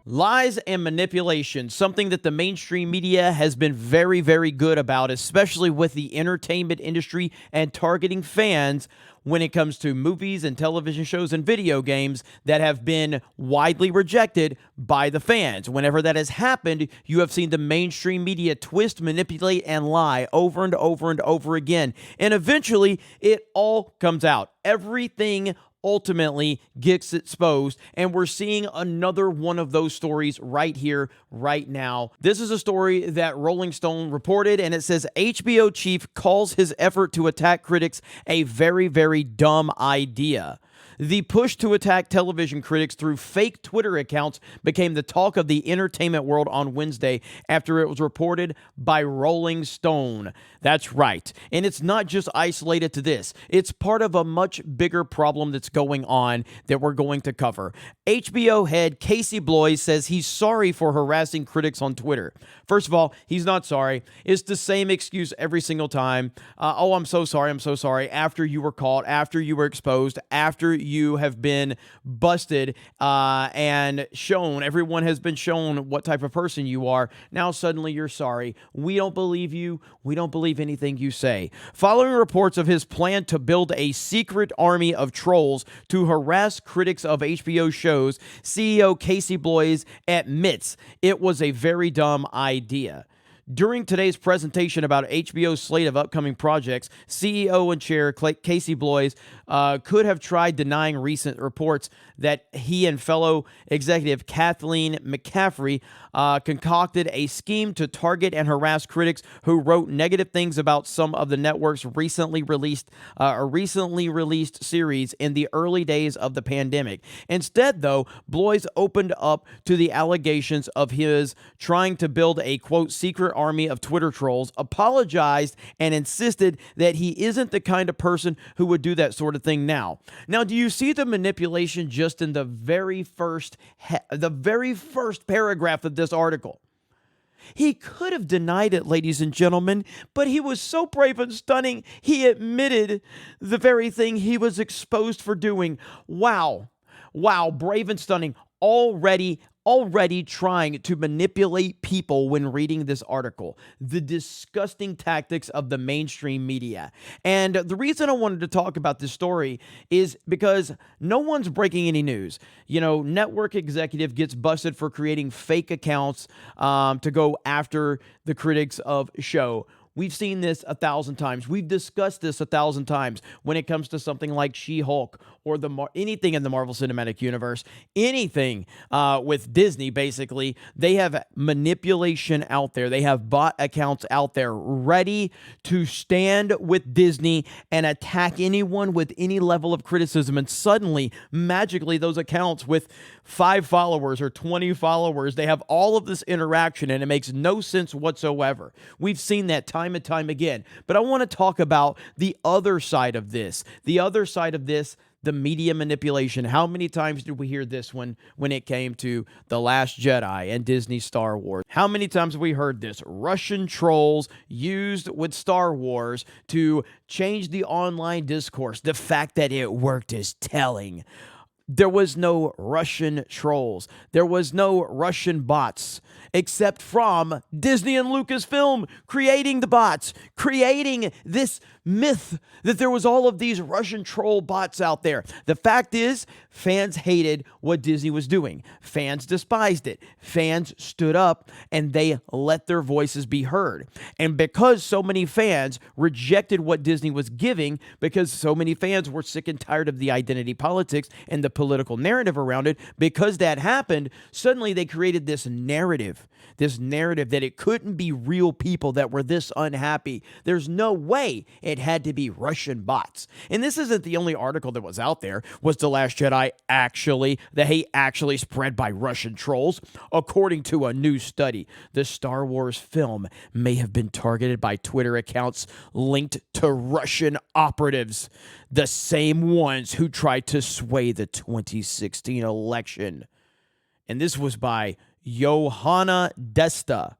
Lies and manipulation, something that the mainstream media has been very, very good about, especially with the entertainment industry and targeting fans when it comes to movies and television shows and video games that have been widely rejected by the fans. Whenever that has happened, you have seen the mainstream media twist, manipulate, and lie over and over and over again. And eventually, it all comes out. Everything ultimately gets exposed, and we're seeing another one of those stories right here, right now. This is a story that Rolling Stone reported, and it says HBO chief calls his effort to attack critics a very, very dumb idea. The push to attack television critics through fake Twitter accounts became the talk of the entertainment world on Wednesday after it was reported by Rolling Stone. That's right. And it's not just isolated to this. It's part of a much bigger problem that's going on that we're going to cover. HBO head Casey Bloys says he's sorry for harassing critics on Twitter. First of all, he's not sorry. It's the same excuse every single time. Oh, I'm so sorry. I'm so sorry. After you were caught, after you were exposed, after you have been busted and shown, everyone has been shown what type of person you are. Now suddenly you're sorry. We don't believe you. We don't believe anything you say. Following reports of his plan to build a secret army of trolls to harass critics of HBO shows, CEO Casey Bloys admits it was a very dumb idea. During today's presentation about HBO's slate of upcoming projects, CEO and Chair Casey Bloys could have tried denying recent reports that he and fellow executive Kathleen McCaffrey concocted a scheme to target and harass critics who wrote negative things about some of the network's recently released series in the early days of the pandemic. Instead, though, Bloys opened up to the allegations of his trying to build a, quote, secret army of Twitter trolls, apologized, and insisted that he isn't the kind of person who would do that sort of thing now. Now, do you see the manipulation just in the very first paragraph of this article? He could have denied it, ladies and gentlemen, but he was so brave and stunning, he admitted the very thing he was exposed for doing. Wow, brave and stunning, already trying to manipulate people when reading this article. The disgusting tactics of the mainstream media. And the reason I wanted to talk about this story is because no one's breaking any news. You know, network executive gets busted for creating fake accounts to go after the critics of show. We've seen this 1,000 times. We've discussed this 1,000 times when it comes to something like She-Hulk or anything in the Marvel Cinematic Universe, anything with Disney, basically. They have manipulation out there. They have bot accounts out there ready to stand with Disney and attack anyone with any level of criticism. And suddenly, magically, those accounts with 5 followers or 20 followers, they have all of this interaction, and it makes no sense whatsoever. We've seen that time and time again. But I want to talk about the other side of this. The media manipulation. How many times did we hear this when it came to The Last Jedi and Disney Star Wars? How many times have we heard this? Russian trolls used with Star Wars to change the online discourse. The fact that it worked is telling. There was no Russian trolls. There was no Russian bots, except from Disney and Lucasfilm creating the bots, creating this myth that there was all of these Russian troll bots out there. The fact is, fans hated what Disney was doing. Fans despised it. Fans stood up and they let their voices be heard. And because so many fans rejected what Disney was giving, because so many fans were sick and tired of the identity politics and the political narrative around it, because that happened, suddenly they created this narrative that it couldn't be real people that were this unhappy. There's no way it had to be Russian bots. And this isn't the only article that was out there. Was The Last Jedi the hate actually spread by Russian trolls? According to a new study, the Star Wars film may have been targeted by Twitter accounts linked to Russian operatives, the same ones who tried to sway the 2016 election. And this was by Johanna Desta.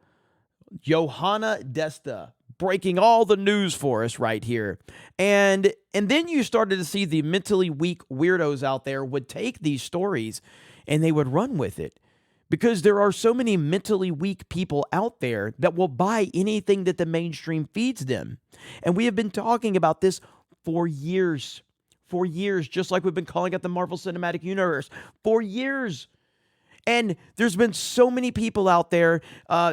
Breaking all the news for us right here. And then you started to see the mentally weak weirdos out there would take these stories and they would run with it. because there are so many mentally weak people out there that will buy anything that the mainstream feeds them. And we have been talking about this for years. For years, just like we've been calling out the Marvel Cinematic Universe. For years. And there's been so many people out there,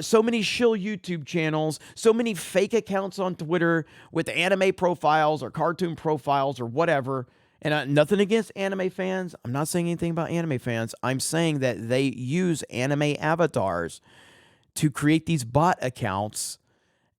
so many shill YouTube channels, so many fake accounts on Twitter with anime profiles or cartoon profiles or whatever. And nothing against anime fans. I'm not saying anything about anime fans. I'm saying that they use anime avatars to create these bot accounts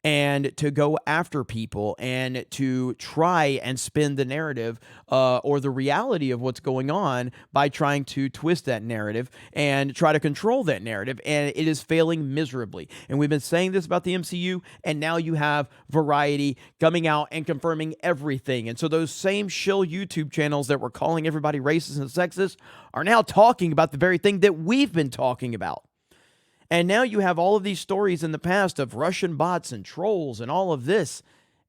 and to go after people and to try and spin the narrative or the reality of what's going on by trying to twist that narrative and try to control that narrative. And it is failing miserably. And we've been saying this about the MCU, and now you have Variety coming out and confirming everything. And so those same shill YouTube channels that were calling everybody racist and sexist are now talking about the very thing that we've been talking about. And now you have all of these stories in the past of Russian bots and trolls and all of this.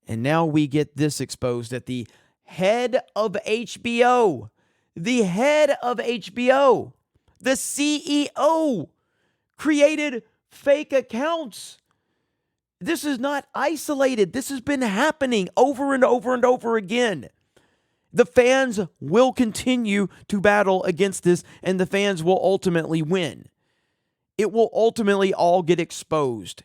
And now we get this exposed that the head of HBO, the CEO, created fake accounts. This is not isolated. This has been happening over and over and over again. The fans will continue to battle against this, and the fans will ultimately win. It will ultimately all get exposed.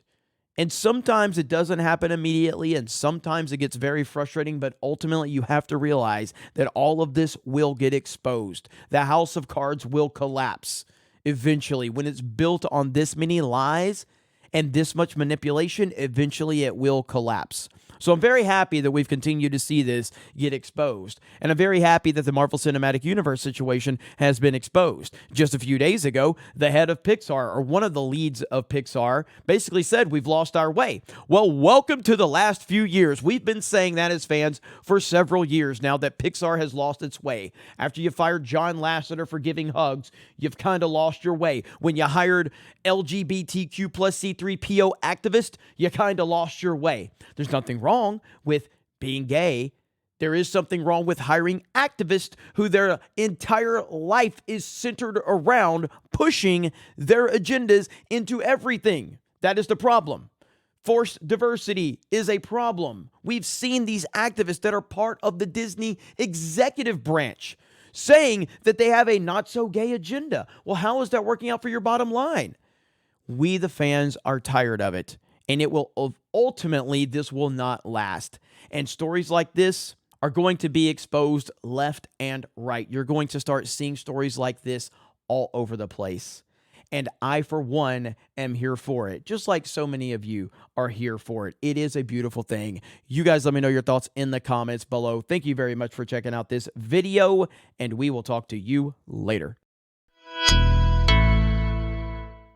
And sometimes it doesn't happen immediately, and sometimes it gets very frustrating, but ultimately you have to realize that all of this will get exposed. The house of cards will collapse eventually. When it's built on this many lies and this much manipulation, eventually it will collapse. So I'm very happy that we've continued to see this get exposed. And I'm very happy that the Marvel Cinematic Universe situation has been exposed. Just a few days ago, the head of Pixar, or one of the leads of Pixar, basically said, we've lost our way. Well, welcome to the last few years. We've been saying that as fans for several years now, that Pixar has lost its way. After you fired John Lasseter for giving hugs, you've kind of lost your way. When you hired LGBTQ plus C3PO activist, you kind of lost your way. There's nothing wrong with being gay. There is something wrong with hiring activists who their entire life is centered around pushing their agendas into everything. That is the problem. Forced diversity is a problem. We've seen these activists that are part of the Disney executive branch saying that they have a not-so-gay agenda. Well, how is that working out for your bottom line? We, the fans, are tired of it. And it will ultimately, this will not last. And stories like this are going to be exposed left and right. You're going to start seeing stories like this all over the place. And I, for one, am here for it, just like so many of you are here for it. It is a beautiful thing. You guys let me know your thoughts in the comments below. Thank you very much for checking out this video, and we will talk to you later.